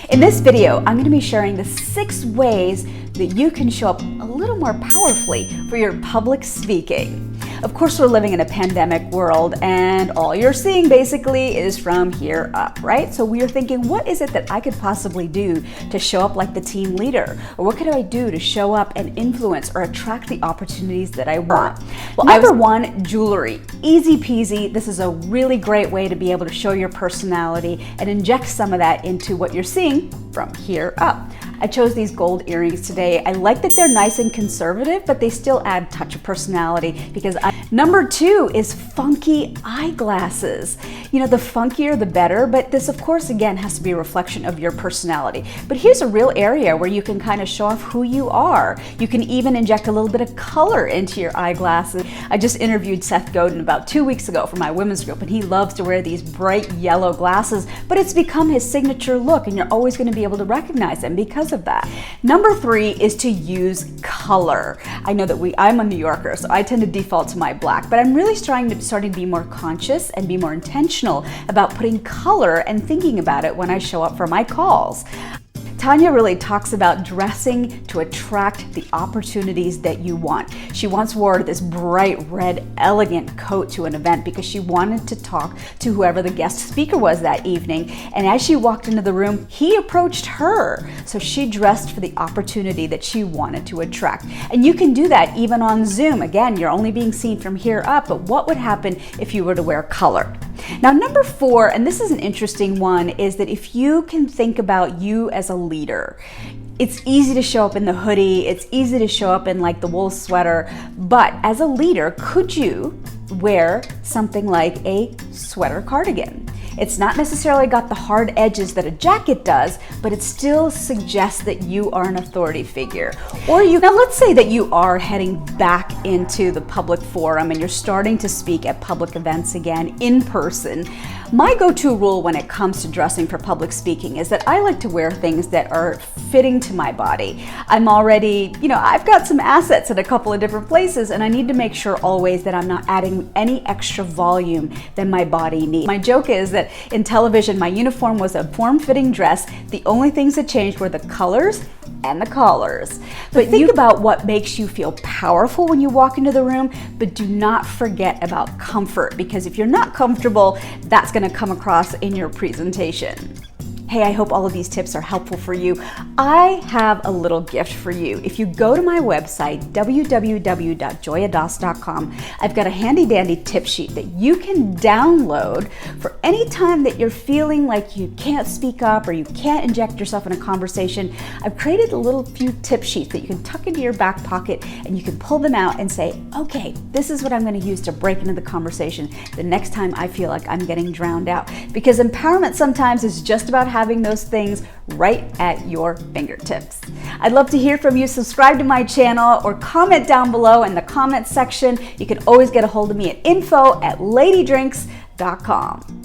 In this video, I'm going to be sharing the 6 ways that you can show up a little more powerfully for your public speaking. Of course, we're living in a pandemic world and all you're seeing basically is from here up, right? So we are thinking, what is it that I could possibly do to show up like the team leader? Or what could I do to show up and influence or attract the opportunities that I want? Well, number 1, jewelry. Easy peasy. This is a really great way to be able to show your personality and inject some of that into what you're seeing from here up. I chose these gold earrings today. I like that they're nice and conservative, but they still add a touch of personality because Number 2 is funky eyeglasses. You know, the funkier the better, but this of course again has to be a reflection of your personality. But here's a real area where you can kind of show off who you are. You can even inject a little bit of color into your eyeglasses. I just interviewed Seth Godin about 2 weeks ago for my women's group, and he loves to wear these bright yellow glasses, but it's become his signature look and you're always going to be able to recognize him because of that. Number 3 is to use color. I know that I'm a New Yorker, so I tend to default to my black, but I'm really starting to be more conscious and be more intentional about putting color and thinking about it when I show up for my calls. Tanya really talks about dressing to attract the opportunities that you want. She once wore this bright red, elegant coat to an event because she wanted to talk to whoever the guest speaker was that evening. And as she walked into the room, he approached her. So she dressed for the opportunity that she wanted to attract. And you can do that even on Zoom. Again, you're only being seen from here up, but what would happen if you were to wear color? Now, number 4, and this is an interesting one, is that if you can think about you as a leader, it's easy to show up in the hoodie, it's easy to show up in like the wool sweater, but as a leader, could you wear something like a sweater cardigan? It's not necessarily got the hard edges that a jacket does, but it still suggests that you are an authority figure. Or now let's say that you are heading back into the public forum and you're starting to speak at public events again in person. My go-to rule when it comes to dressing for public speaking is that I like to wear things that are fitting to my body. I'm already, I've got some assets in a couple of different places and I need to make sure always that I'm not adding any extra volume than my body needs. My joke is that in television, my uniform was a form-fitting dress. The only things that changed were the colors and the collars. But think about what makes you feel powerful when you walk into the room, but do not forget about comfort, because if you're not comfortable, that's going to come across in your presentation. Hey, I hope all of these tips are helpful for you. I have a little gift for you. If you go to my website, www.joyadas.com, I've got a handy dandy tip sheet that you can download for any time that you're feeling like you can't speak up or you can't inject yourself in a conversation. I've created a little few tip sheets that you can tuck into your back pocket and you can pull them out and say, okay, this is what I'm going to use to break into the conversation the next time I feel like I'm getting drowned out. Because empowerment sometimes is just about having those things right at your fingertips. I'd love to hear from you. Subscribe to my channel or comment down below in the comment section. You can always get a hold of me at info@ladydrinks.com.